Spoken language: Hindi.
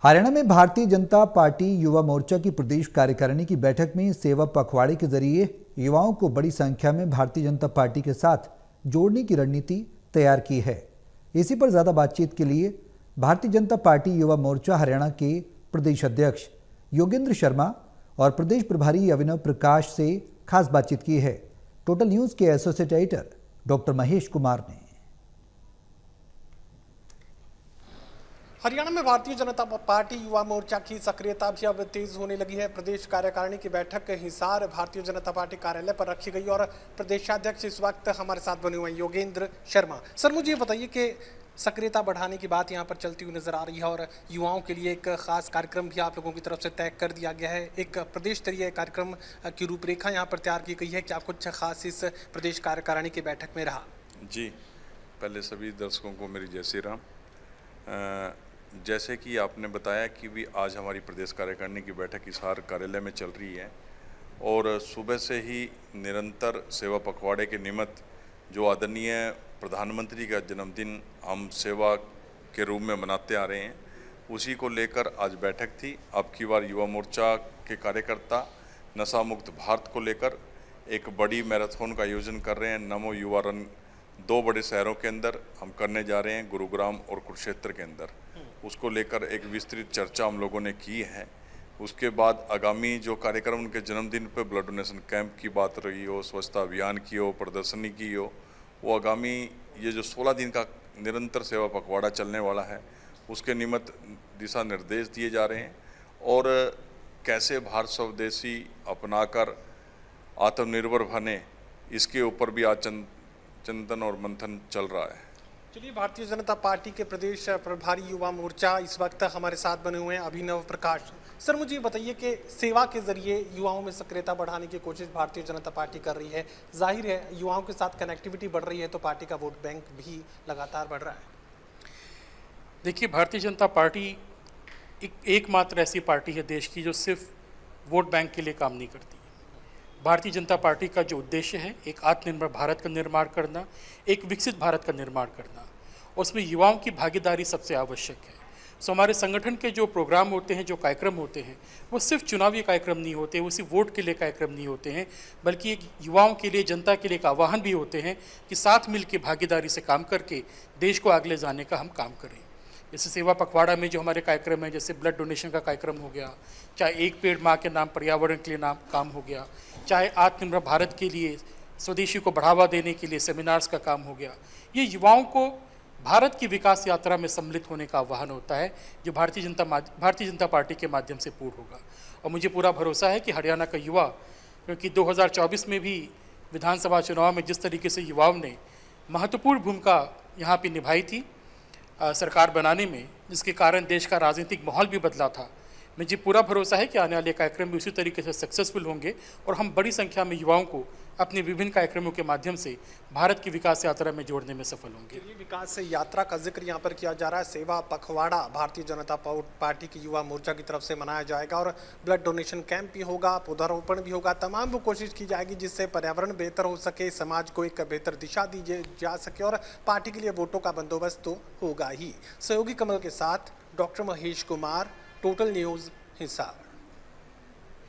हरियाणा में भारतीय जनता पार्टी युवा मोर्चा की प्रदेश कार्यकारिणी की बैठक में सेवा पखवाड़े के जरिए युवाओं को बड़ी संख्या में भारतीय जनता पार्टी के साथ जोड़ने की रणनीति तैयार की है। इसी पर ज्यादा बातचीत के लिए भारतीय जनता पार्टी युवा मोर्चा हरियाणा के प्रदेश अध्यक्ष योगेंद्र शर्मा और प्रदेश प्रभारी अभिनव प्रकाश से खास बातचीत की है। टोटल न्यूज के associate editor doctor Mahesh Kumar ने। हरियाणा में भारतीय जनता पार्टी युवा मोर्चा की सक्रियता भी अब तेज होने लगी है। प्रदेश कार्यकारिणी की बैठक हिसार भारतीय जनता पार्टी कार्यालय पर रखी गई और प्रदेशाध्यक्ष इस वक्त हमारे साथ बने हुए हैं योगेंद्र शर्मा। सर, मुझे बताइए कि सक्रियता बढ़ाने की बात यहाँ पर चलती हुई नजर आ रही है और युवाओं के लिए एक खास कार्यक्रम भी आप लोगों की तरफ से तय कर दिया गया है। एक प्रदेश स्तरीय कार्यक्रम की रूपरेखा यहाँ पर तैयार की गई है। क्या कुछ खास इस प्रदेश कार्यकारिणी की बैठक में रहा? जी, पहले सभी दर्शकों को मेरी जय श्री राम। जैसे कि आपने बताया कि भी आज हमारी प्रदेश कार्यकारिणी की बैठक हिसार कार्यालय में चल रही है और सुबह से ही निरंतर सेवा पखवाड़े के निमित्त जो आदरणीय प्रधानमंत्री का जन्मदिन हम सेवा के रूप में मनाते आ रहे हैं, उसी को लेकर आज बैठक थी। अब की बार युवा मोर्चा के कार्यकर्ता नशा मुक्त भारत को लेकर एक बड़ी मैराथन का आयोजन कर रहे हैं। नमो युवा रन 2 बड़े शहरों के अंदर हम करने जा रहे हैं, गुरुग्राम और कुरुक्षेत्र के अंदर। उसको लेकर एक विस्तृत चर्चा हम लोगों ने की है। उसके बाद आगामी जो कार्यक्रम उनके जन्मदिन पर ब्लड डोनेशन कैंप की बात रही हो, स्वच्छता अभियान की हो, प्रदर्शनी की हो, वो आगामी ये जो 16 दिन का निरंतर सेवा पखवाड़ा चलने वाला है, उसके निमित्त दिशा निर्देश दिए जा रहे हैं और कैसे भारत स्वदेशी अपनाकर आत्मनिर्भर बने, इसके ऊपर भी आज चिंतन और मंथन चल रहा है। चलिए, भारतीय जनता पार्टी के प्रदेश प्रभारी युवा मोर्चा इस वक्त हमारे साथ बने हुए हैं अभिनव प्रकाश। सर, मुझे बताइए कि सेवा के जरिए युवाओं में सक्रियता बढ़ाने की कोशिश भारतीय जनता पार्टी कर रही है। जाहिर है युवाओं के साथ कनेक्टिविटी बढ़ रही है तो पार्टी का वोट बैंक भी लगातार बढ़ रहा है। देखिए, भारतीय जनता पार्टी एकमात्र ऐसी पार्टी है देश की जो सिर्फ वोट बैंक के लिए काम नहीं करती। भारतीय जनता पार्टी का जो उद्देश्य है, एक आत्मनिर्भर भारत का निर्माण करना, एक विकसित भारत का निर्माण करना, उसमें युवाओं की भागीदारी सबसे आवश्यक है। सो हमारे संगठन के जो प्रोग्राम होते हैं, जो कार्यक्रम होते हैं, वो सिर्फ चुनावी कार्यक्रम नहीं होते, वो सिर्फ वोट के लिए कार्यक्रम नहीं होते हैं, बल्कि एक युवाओं के लिए, जनता के लिए एक आह्वान भी होते हैं कि साथ मिल के भागीदारी से काम करके देश को आगे ले जाने का हम काम करें। जैसे सेवा पखवाड़ा में जो हमारे कार्यक्रम है, जैसे ब्लड डोनेशन का कार्यक्रम हो गया, चाहे एक पेड़ माँ के नाम पर्यावरण के लिए काम हो गया, चाहे आत्मनिर्भर भारत के लिए स्वदेशी को बढ़ावा देने के लिए सेमिनार्स का काम हो गया। ये युवाओं को भारत की विकास यात्रा में सम्मिलित होने का आह्वान होता है, जो भारतीय जनता पार्टी के माध्यम से पूर्ण होगा। और मुझे पूरा भरोसा है कि हरियाणा का युवा, क्योंकि 2024 में भी विधानसभा चुनाव में जिस तरीके से युवाओं ने महत्वपूर्ण भूमिका यहाँ पर निभाई थी सरकार बनाने में, जिसके कारण देश का राजनीतिक माहौल भी बदला था, मुझे पूरा भरोसा है कि आने वाले कार्यक्रम भी उसी तरीके से सक्सेसफुल होंगे और हम बड़ी संख्या में युवाओं को अपने विभिन्न कार्यक्रमों के माध्यम से भारत की विकास यात्रा में जोड़ने में सफल होंगे। ये विकास यात्रा का जिक्र यहाँ पर किया जा रहा है। सेवा पखवाड़ा भारतीय जनता पार्टी की युवा मोर्चा की तरफ से मनाया जाएगा और ब्लड डोनेशन कैंप भी होगा, पौधारोपण भी होगा। तमाम वो कोशिश की जाएगी जिससे पर्यावरण बेहतर हो सके, समाज को एक बेहतर दिशा दी जा सके और पार्टी के लिए वोटों का बंदोबस्त तो होगा ही। सहयोगी कमल के साथ doctor Mahesh Kumar, total news Hisar.